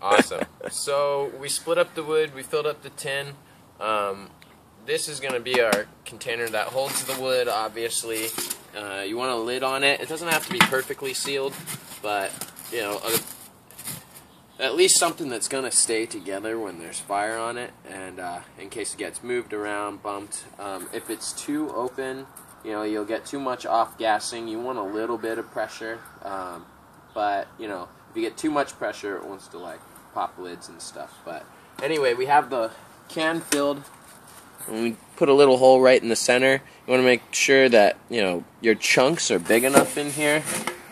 Awesome. So we split up the wood, we filled up the tin. This is going to be our container that holds the wood, obviously. You want a lid on it. It doesn't have to be perfectly sealed, but, you know, at least something that's going to stay together when there's fire on it, and in case it gets moved around, bumped. If it's too open, you know, you'll get too much off-gassing. You want a little bit of pressure, but, you know, if you get too much pressure, it wants to, like, pop lids and stuff. But anyway, we have the can filled, and we put a little hole right in the center. You want to make sure that, you know, your chunks are big enough in here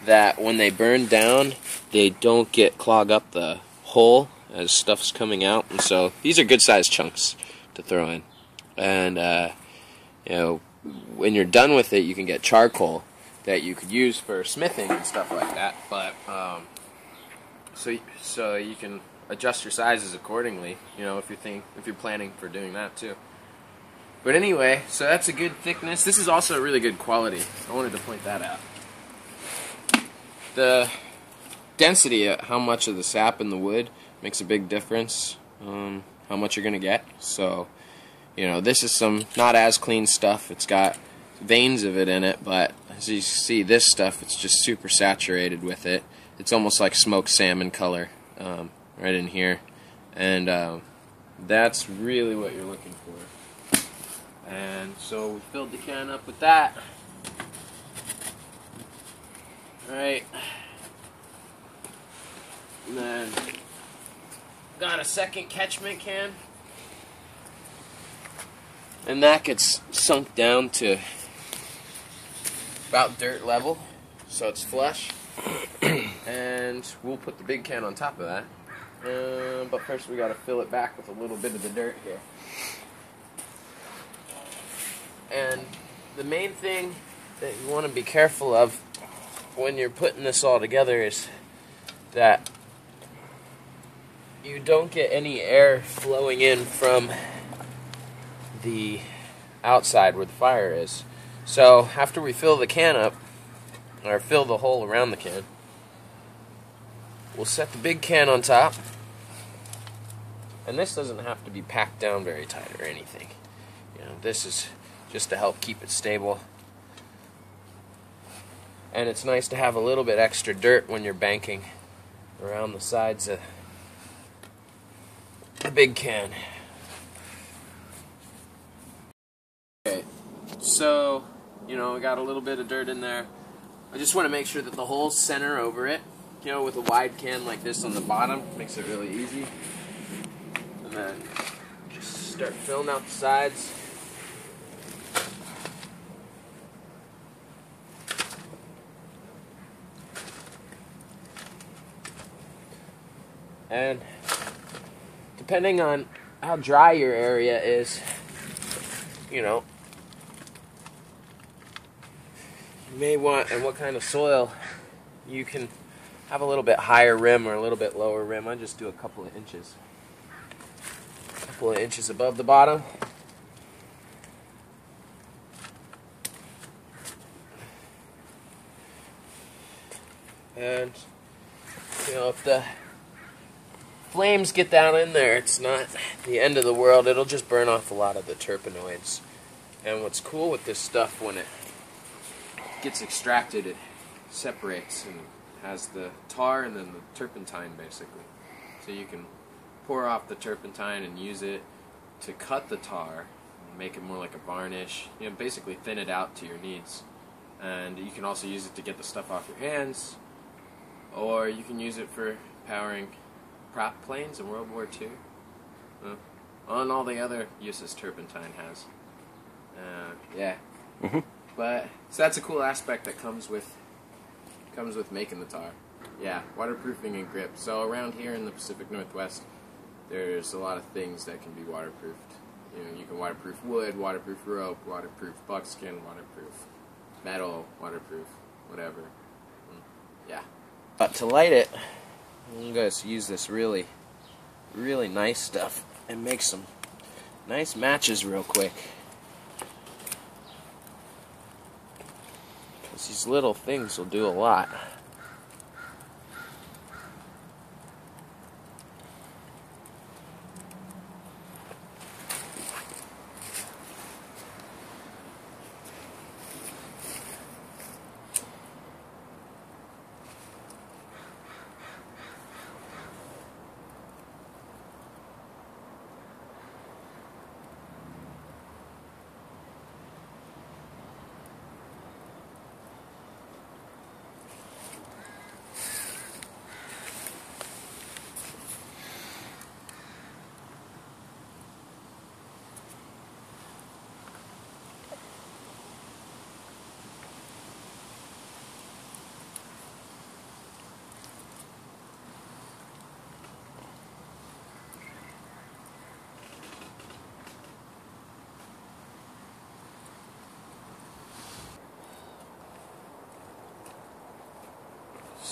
that when they burn down, they don't clog up the hole as stuff's coming out. And so these are good sized chunks to throw in. And you know, when you're done with it, you can get charcoal that you could use for smithing and stuff like that. But so you can adjust your sizes accordingly, you know, if you're planning for doing that too. But anyway, so that's a good thickness. This is also a really good quality. I wanted to point that out. The density, how much of the sap in the wood makes a big difference how much you're going to get. So, you know, this is some not as clean stuff. It's got veins of it in it, but as you see, this stuff, it's just super saturated with it. It's almost like smoked salmon color right in here. And that's really what you're looking for. And so we filled the can up with that. Alright. And then got a second catchment can. And that gets sunk down to about dirt level, so it's flush. And we'll put the big can on top of that. But first we got to fill it back with a little bit of the dirt here. And the main thing that you want to be careful of when you're putting this all together is that you don't get any air flowing in from the outside where the fire is. So after we fill the can up, or fill the hole around the can, we'll set the big can on top. And this doesn't have to be packed down very tight or anything. You know, this is just to help keep it stable. And it's nice to have a little bit extra dirt when you're banking around the sides of the big can. Okay, so, you know, we got a little bit of dirt in there. I just want to make sure that the holes center over it. You know, with a wide can like this on the bottom, makes it really easy. And then just start filling out the sides. And depending on how dry your area is, you know, you may want, and what kind of soil, you can have a little bit higher rim or a little bit lower rim. I just do a couple of inches above the bottom. And, you know, if the flames get down in there, it's not the end of the world. It'll just burn off a lot of the terpenoids. And what's cool with this stuff, when it gets extracted, it separates and has the tar and then the turpentine, basically. So you can pour off the turpentine and use it to cut the tar, make it more like a varnish, you know, basically thin it out to your needs. And you can also use it to get the stuff off your hands, or you can use it for powering prop planes in World War II, and all the other uses turpentine has. Yeah. Mm-hmm. But so that's a cool aspect that comes with making the tar. Yeah, waterproofing and grip. So around here in the Pacific Northwest, there's a lot of things that can be waterproofed. You know, you can waterproof wood, waterproof rope, waterproof buckskin, waterproof metal, waterproof whatever. Yeah. But to light it, I'm going to use this really nice stuff and make some nice matches real quick. Because these little things will do a lot.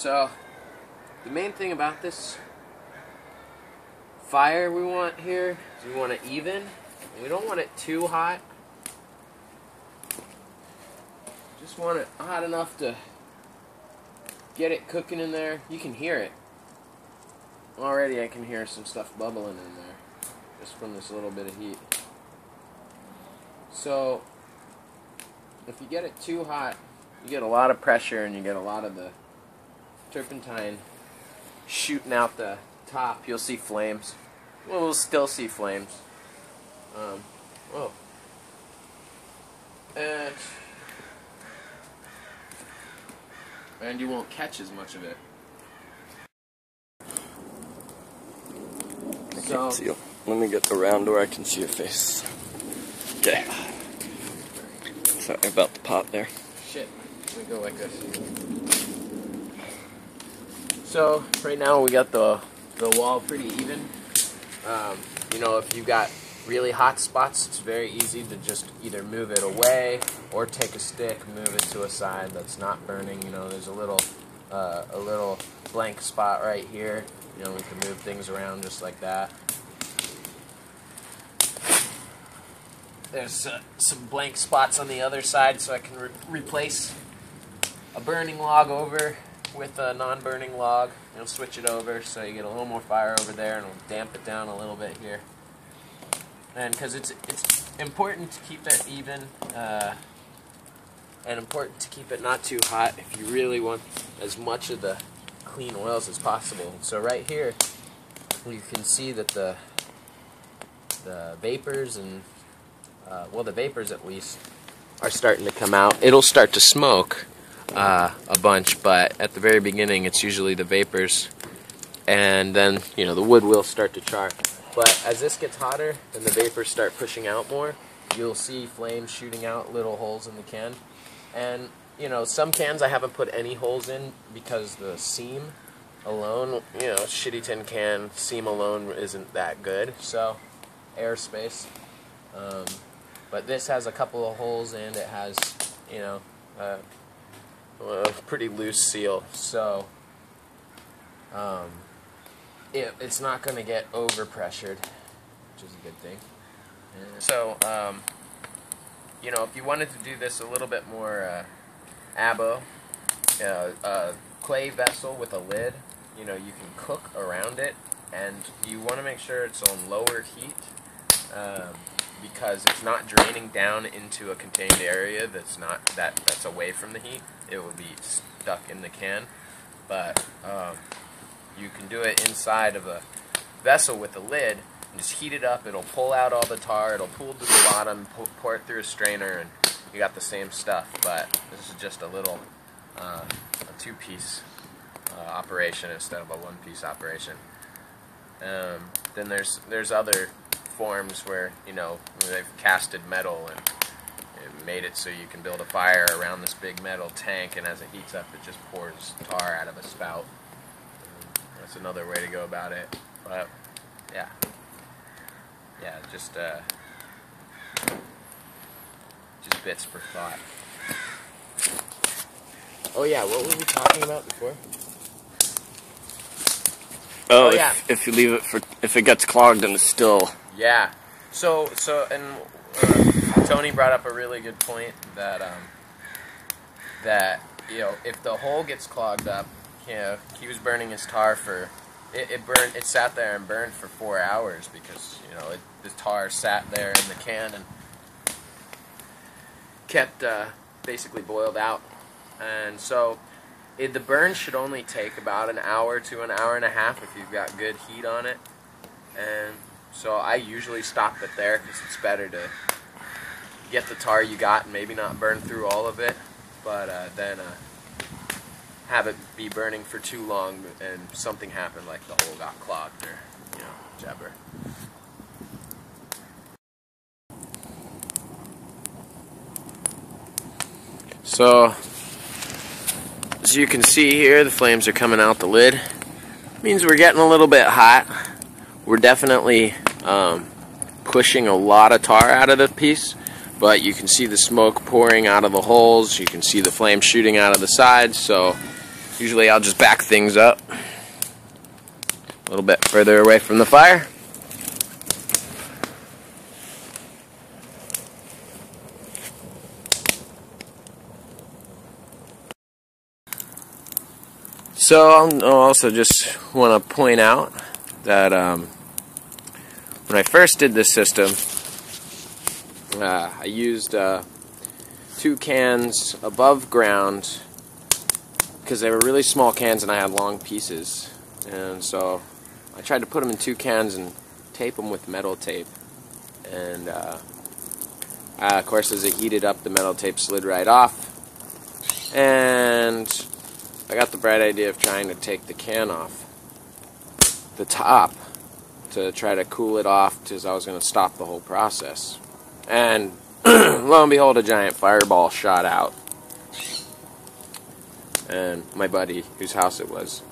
So the main thing about this fire we want here is we want it even. We don't want it too hot. Just want it hot enough to get it cooking in there. You can hear it. Already I can hear some stuff bubbling in there just from this little bit of heat. So if you get it too hot, you get a lot of pressure and you get a lot of the turpentine shooting out the top. You'll see flames. Well, we'll still see flames. Whoa. And you won't catch as much of it. I can't see you. Let me get around where I can see your face. Okay. Sorry about the pot there. Shit. Let me go like this. So right now we got the wall pretty even. You know, if you've got really hot spots, it's very easy to just either move it away or take a stick, move it to a side that's not burning. You know, there's a little blank spot right here. You know, we can move things around just like that. There's some blank spots on the other side, so I can replace a burning log over with a non-burning log. You'll switch it over so you get a little more fire over there, and it'll damp it down a little bit here. And because it's important to keep it even, and important to keep it not too hot if you really want as much of the clean oils as possible. So right here, you can see that the vapors and well, the vapors at least are starting to come out. It'll start to smoke a bunch, but at the very beginning, it's usually the vapors, and then you know the wood will start to char. But as this gets hotter and the vapors start pushing out more, you'll see flames shooting out little holes in the can. And you know, some cans I haven't put any holes in because the seam alone, you know, shitty tin can seam alone isn't that good. So airspace. But this has a couple of holes and it has, you know, a pretty loose seal. So it's not going to get over-pressured, which is a good thing. So, you know, if you wanted to do this a little bit more abo, a clay vessel with a lid, you know, you can cook around it, and you want to make sure it's on lower heat, because it's not draining down into a contained area that's away from the heat. It will be stuck in the can, but you can do it inside of a vessel with a lid and just heat it up. It'll pull out all the tar, it'll pool to the bottom, pour it through a strainer, and you got the same stuff. But this is just a little a two-piece operation instead of a one-piece operation. Then there's other forms where, you know, they've casted metal and made it so you can build a fire around this big metal tank, and as it heats up, it just pours tar out of a spout. That's another way to go about it. But yeah, just bits for thought. Oh yeah, what were we talking about before? Oh yeah. If you leave it if it gets clogged and it's still. Yeah. So Tony brought up a really good point that you know, if the hole gets clogged up, you know, he was burning his tar for it sat there and burned for 4 hours because, you know, the tar sat there in the can and kept basically boiled out. And so the burn should only take about an hour to an hour and a half if you've got good heat on it. And so I usually stop it there because it's better to get the tar you got and maybe not burn through all of it, but then have it be burning for too long and something happened, like the hole got clogged or, you know, whichever. So, as you can see here, the flames are coming out the lid. Means we're getting a little bit hot. We're definitely pushing a lot of tar out of the piece, but you can see the smoke pouring out of the holes. You can see the flame shooting out of the sides. So Usually I'll just back things up a little bit further away from the fire. So I'll also just want to point out that when I first did this system, I used 2 cans above ground because they were really small cans and I had long pieces, and so I tried to put them in 2 cans and tape them with metal tape, and of course as it heated up the metal tape slid right off, and I got the bright idea of trying to take the can off the top to try to cool it off because I was going to stop the whole process. And lo and behold, a giant fireball shot out. And my buddy, whose house it was,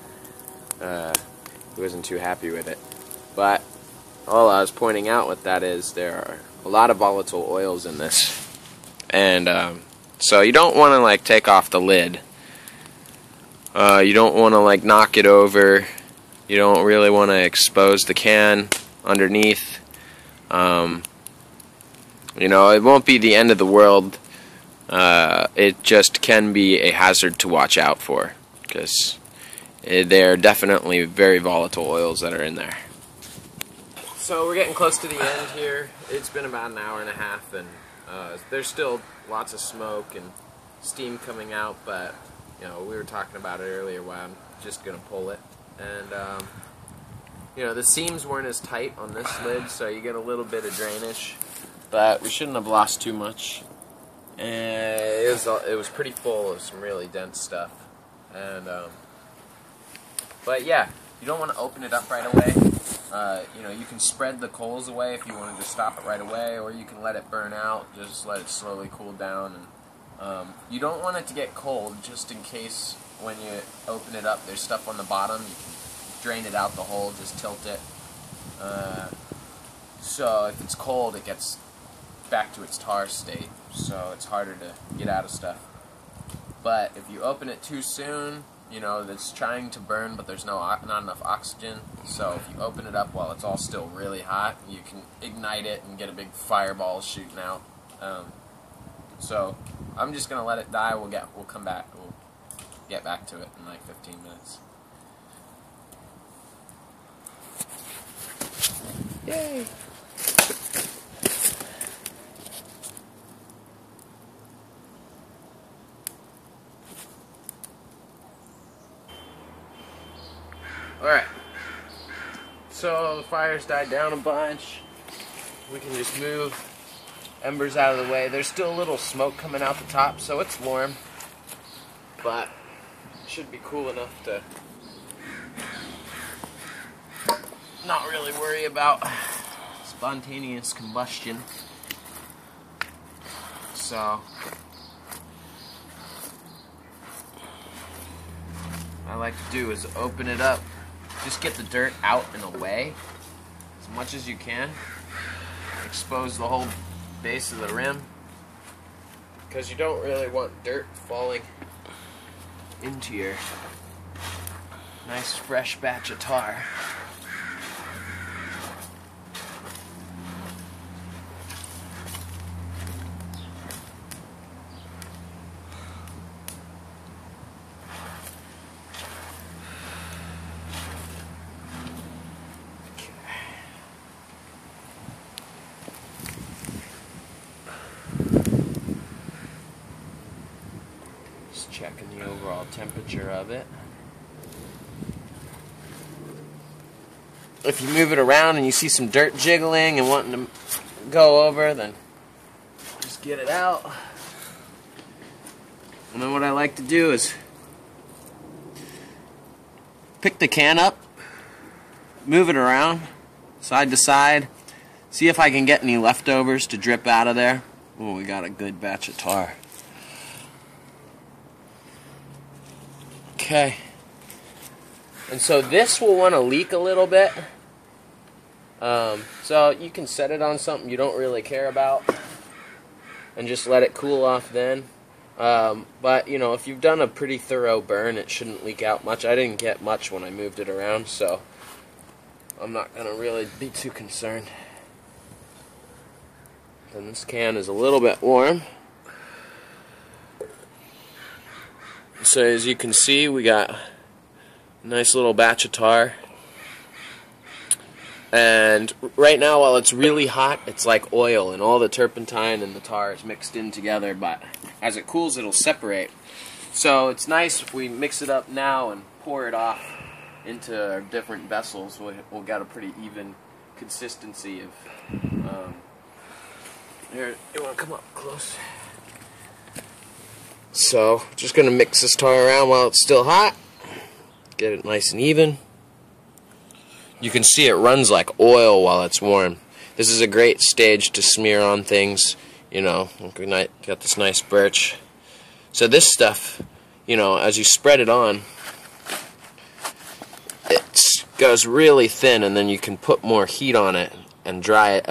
he wasn't too happy with it. But all I was pointing out with that is there are a lot of volatile oils in this. And so you don't want to like take off the lid. You don't want to like knock it over. You don't really want to expose the can underneath. You know, it won't be the end of the world. It just can be a hazard to watch out for, because they're definitely very volatile oils that are in there. So we're getting close to the end here. It's been about an hour and a half, and there's still lots of smoke and steam coming out, but you know, we were talking about it earlier why I'm just going to pull it. And you know, the seams weren't as tight on this lid, so you get a little bit of drainage, but we shouldn't have lost too much. And it was pretty full of some really dense stuff. And but yeah, you don't want to open it up right away. You know, you can spread the coals away if you wanted to stop it right away, or you can let it burn out, just let it slowly cool down. And you don't want it to get cold, just in case when you open it up there's stuff on the bottom. You can drain it out the hole, just tilt it. So if it's cold, it gets back to its tar state, so it's harder to get out of stuff. But if you open it too soon, you know, it's trying to burn, but there's not enough oxygen. So if you open it up while it's all still really hot, you can ignite it and get a big fireball shooting out. So I'm just gonna let it die. We'll come back. We'll get back to it in like 15 minutes. Yay! Alright, so the fire's died down a bunch. We can just move embers out of the way. There's still a little smoke coming out the top, so it's warm, but it should be cool enough to not really worry about spontaneous combustion. So what I like to do is open it up, just get the dirt out and away as much as you can, expose the whole base of the rim, because you don't really want dirt falling into your nice fresh batch of tar. Checking the overall temperature of it. If you move it around and you see some dirt jiggling and wanting to go over, then just get it out. And then what I like to do is pick the can up, move it around side to side, see if I can get any leftovers to drip out of there. Oh, we got a good batch of tar. Okay, and so this will want to leak a little bit, so you can set it on something you don't really care about and just let it cool off then. But, you know, if you've done a pretty thorough burn, it shouldn't leak out much. I didn't get much when I moved it around, so I'm not going to really be too concerned. And this can is a little bit warm. So as you can see, we got a nice little batch of tar. And right now, while it's really hot, it's like oil, and all the turpentine and the tar is mixed in together, but as it cools, it'll separate. So it's nice if we mix it up now and pour it off into our different vessels. We'll get a pretty even consistency of... Here, you want to come up close? So, just going to mix this tar around while it's still hot. Get it nice and even. You can see it runs like oil while it's warm. This is a great stage to smear on things. You know, got this nice birch. So this stuff, you know, as you spread it on, it goes really thin, and then you can put more heat on it and dry it,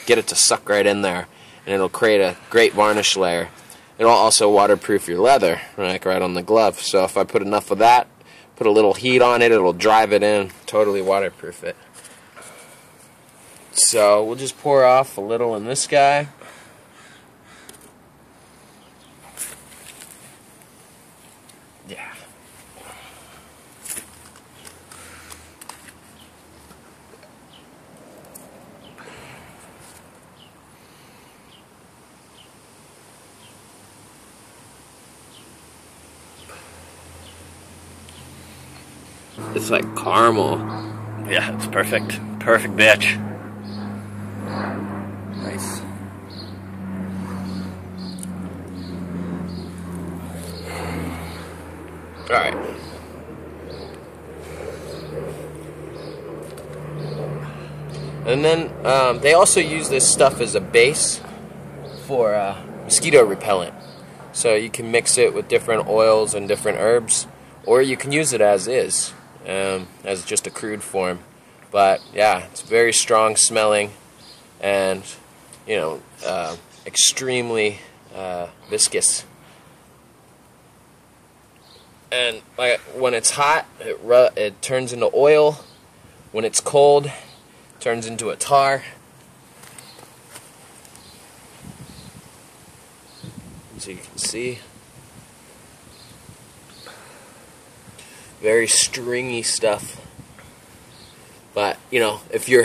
get it to suck right in there, and it'll create a great varnish layer. It'll also waterproof your leather, like right on the glove. So if I put enough of that, put a little heat on it, it'll drive it in, totally waterproof it. So we'll just pour off a little in this guy. Yeah. It's like caramel. Yeah, it's perfect. Perfect batch. Nice. Alright. And then they also use this stuff as a base for mosquito repellent. So you can mix it with different oils and different herbs, or you can use it as is, as just a crude form. But yeah, it's very strong smelling, and you know, extremely viscous. And when it's hot, it turns into oil. When it's cold, it turns into a tar. So you can see, very stringy stuff. But you know, if you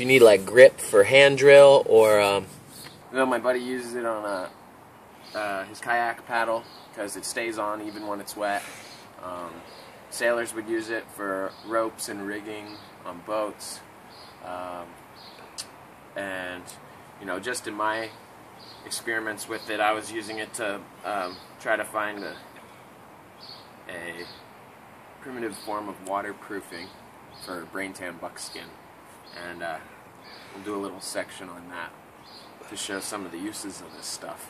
need like grip for hand drill, or you know, my buddy uses it on his kayak paddle because it stays on even when it's wet. Sailors would use it for ropes and rigging on boats, and you know, just in my experiments with it, I was using it to try to find a primitive form of waterproofing for brain tan buckskin, and we'll do a little section on that to show some of the uses of this stuff,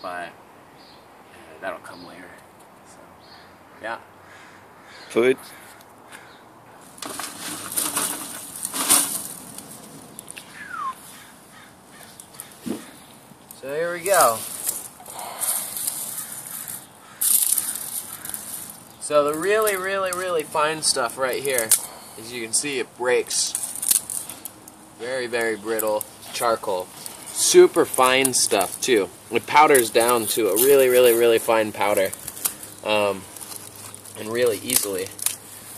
but that'll come later. So, yeah. Food. So here we go. So the really fine stuff right here, as you can see, it breaks. Very, very brittle charcoal. Super fine stuff too. It powders down to a really fine powder, and really easily.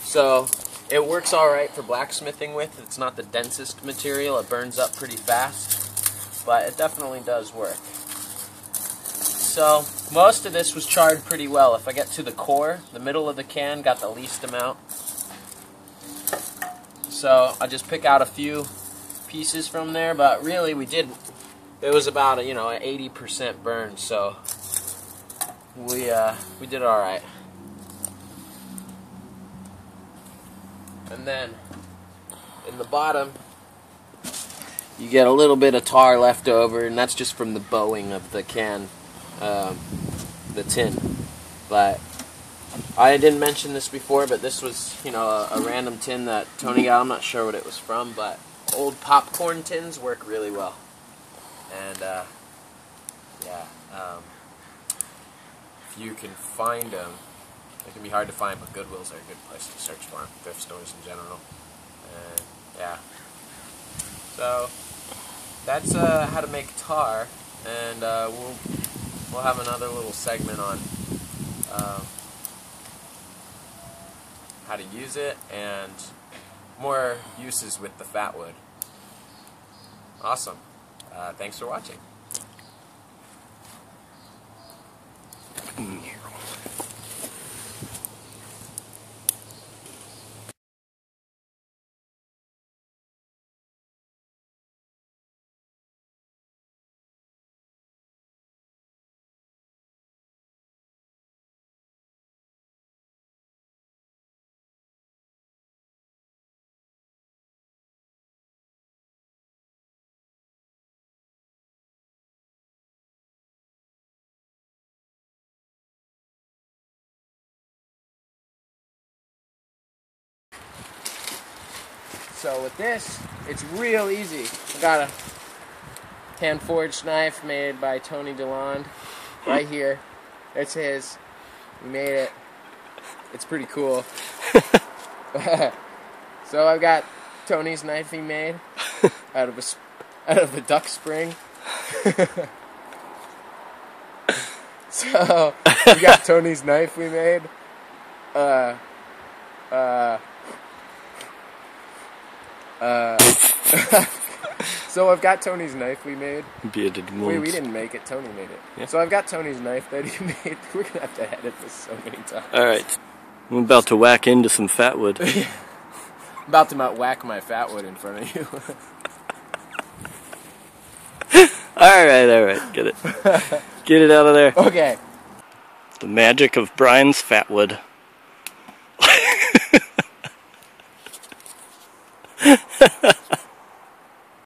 So it works alright for blacksmithing with. It's not the densest material. It burns up pretty fast, but it definitely does work. So most of this was charred pretty well. If I get to the core, the middle of the can got the least amount. So I just pick out a few pieces from there, but really it was about an 80% burn, so we did all right. And then in the bottom, you get a little bit of tar left over, and that's just from the bowing of the can, the tin. But I didn't mention this before, but this was, a random tin that Tony got. I'm not sure what it was from, but old popcorn tins work really well. And, yeah. If you can find them, they can be hard to find, but Goodwills are a good place to search for them, thrift stores in general. And yeah, so that's how to make tar, and we'll have another little segment on how to use it and more uses with the fat wood. Awesome. Thanks for watching. So with this, it's real easy. I got a hand-forged knife made by Tony DeLond right here. It's his. We made it. It's pretty cool. So I've got Tony's knife he made out of a duck spring. So we got Tony's knife we made. So I've got Tony's knife we made. Bearded wolves. Wait, we didn't make it. Tony made it. Yeah. So I've got Tony's knife that he made. We're gonna have to edit this so many times. Alright. I'm about to whack into some fat wood. I'm about to whack my fat wood in front of you. Alright. Get it. Get it out of there. Okay. The magic of Brian's fat wood.